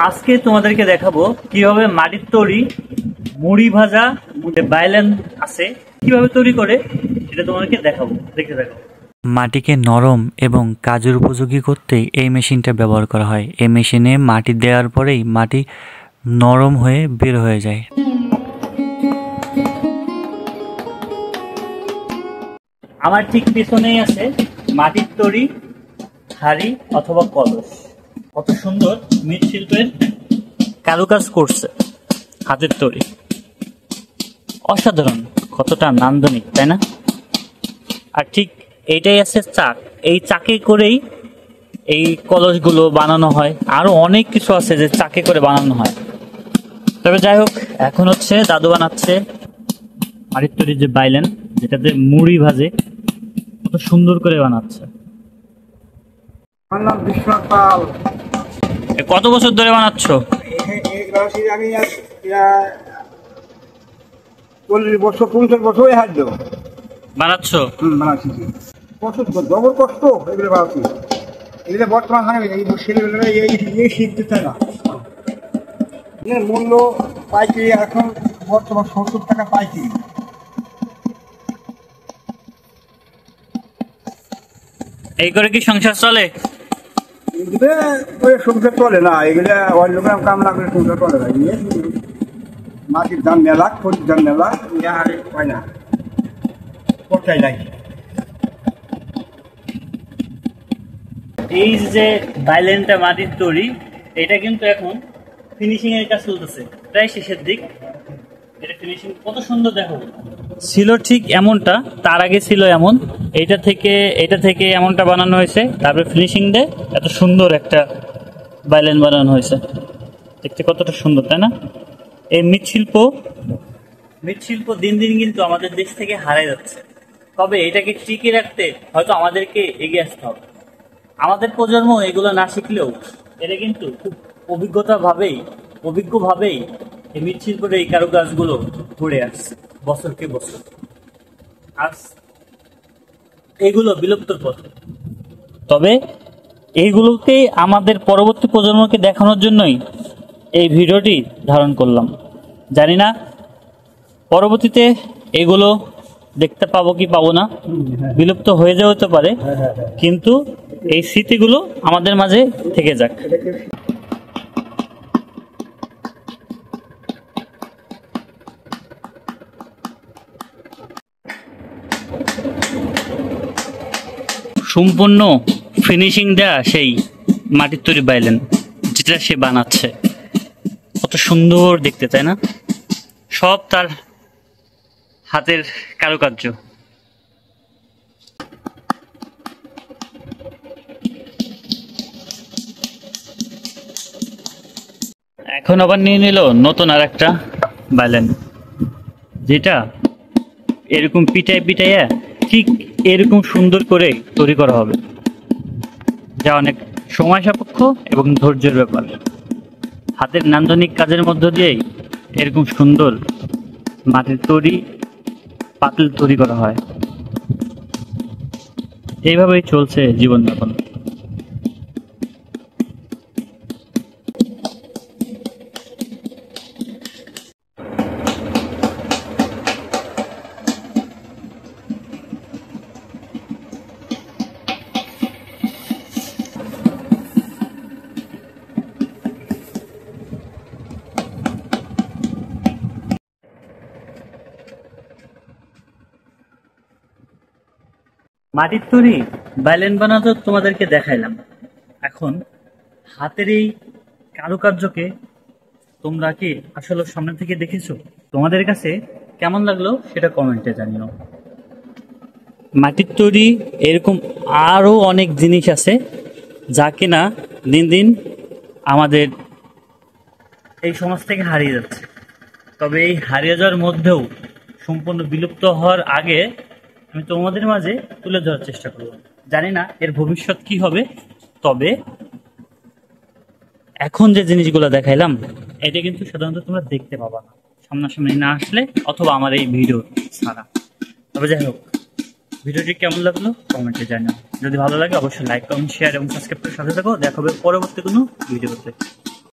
আজকে তোমাদেরকে দেখাবো কিভাবে মাটির তৈরি মুড়ি ভাজা বাইলেন আছে কিভাবে তৈরি করে এটা তোমাদেরকে দেখাবো, দেখে দেখো। মাটিকে নরম এবং কাজের উপযোগী করতে এই মেশিনটা ব্যবহার করা হয়। এই মেশিনে মাটি দেওয়ার পরেই মাটি নরম হয়ে বের হয়ে যায়। আমার ঠিক পেছনেই আছে মাটির তৈরি হাড়ি অথবা কলস। কত সুন্দর মৃৎশিল্পের কারুকাজ করছে, হাতের তৈরি, অসাধারণ, কতটা নান্দনিক, তাই না? আর ঠিক এইটাই আছে চাক। এই চাকে করেই এই কলসগুলো বানানো হয়। আরো অনেক কিছু আছে যে চাকে করে বানানো হয়। তবে যাই হোক, এখন হচ্ছে দাদু বানাচ্ছে মাটির তৈরি যে বাইলেন, যেটাতে মুড়ি ভাজে, কত সুন্দর করে বানাচ্ছে। আমার নাম বিশ্বনাথ পাল। কত বছর ধরে বানাচ্ছ? আমি 40 বছর 50 বছর হাত দেবো বানাচ্ছ? বানাচ্ছি। জবর কষ্ট এগুলো বানাচ্ছি। এগুলো বর্তমান ছেলেবেলা এই শিখতে চায় না। মূল্য পাইকারি এখন বর্তমান 70 টাকা পাইকারি। এই করে কি সংসার চলে? সংসার চলে না, এগুলো অন্য কাম না করে সংসার চলে না। মাটির দাম মেলা, খড়ির দাম মেলা, হয় না, কোথায় নাই। এই যে বাইলেনটা মাটির তৈরি, এটা কিন্তু এখন ফিনিশিং এর কাজ চলতেছে, প্রায় শেষের দিক। এটা ফিনিশিং কত সুন্দর দেখো। ছিল ঠিক এমনটা, তার আগে ছিল এমন, এটা থেকে এমনটা বানানো হয়েছে, তারপরে ফিনিশিং দিয়ে এত সুন্দর একটা বাইলেন বানানো হয়েছে। দেখতে কতটা সুন্দর, তাই না? এই মৃৎশিল্প দিন দিন কিন্তু আমাদের দেশ থেকে হারিয়ে যাচ্ছে। তবে এটাকে টিকিয়ে রাখতে হয়তো আমাদেরকে এগিয়ে আসতে হবে। আমাদের প্রজন্ম এগুলো না শিখলেও এটা কিন্তু খুব অভিজ্ঞভাবেই এই মৃৎশিল্পের এই কারুকাজগুলো ঘুরে আসছে বছরকে বছর। আজ এগুলো বিলুপ্তর পথে। তবে এইগুলোকে আমাদের পরবর্তী প্রজন্মকে দেখানোর জন্যই এই ভিডিওটি ধারণ করলাম। জানি না পরবর্তীতে এগুলো দেখতে পাবো কি পাবো না, বিলুপ্ত হয়ে যেতে পারে, কিন্তু এই স্মৃতিগুলো আমাদের মাঝে থেকে যাক। সম্পূর্ণ ফিনিশিং দেয়া সেই মাটির তৈরি বাইলেন যেটা সে বানাচ্ছে, কত সুন্দর দেখতে, তাই না? সব তার হাতের কারুকার্য। এখন আবার নিয়ে নিল নতুন আর একটা বাইলেন, যেটা এরকম পিটাইয়া ঠিক এরকম সুন্দর করে তৈরি করা হবে, যা অনেক সময় সাপেক্ষ এবং ধৈর্যের ব্যাপার। হাতের নান্দনিক কাজের মধ্য দিয়েই এরকম সুন্দর মাটির তৈরি পাতিল তৈরি করা হয়। এইভাবেই চলছে জীবনযাপন। মাটির তৈরি বাইলেন বানাতে তোমাদেরকে দেখাইলাম। এখন হাতের এই কারুকার্যকে তোমরা কি আসলে সামনে থেকে দেখেছো? তোমাদের কাছে কেমন লাগলো সেটা কমেন্টে জানিও। মাটির তৈরি এরকম আরো অনেক জিনিস আছে যা কিনা দিন দিন আমাদের এই সমাজ থেকে হারিয়ে যাচ্ছে। তবে এই হারিয়ে যাওয়ার মধ্যেও সম্পূর্ণ বিলুপ্ত হওয়ার আগে আমি তোমাদের মাঝে তুলে ধরার চেষ্টা করব। জানি না এর ভবিষ্যৎ কি হবে, তবে এখন যে জিনিসগুলো দেখাইলাম এটা কিন্তু সাধারণত তোমরা দেখতে পাবা না সামনাসামনি না আসলে, অথবা আমার এই ভিডিও ছাড়া। তবে যাই হোক, ভিডিওটি কেমন লাগলো কমেন্টে জানাও। যদি ভালো লাগে অবশ্যই লাইক কমেন্ট শেয়ার এবং সাবস্ক্রাইব করে সাথে থাকো। দেখা হবে পরবর্তী কোনো ভিডিওতে।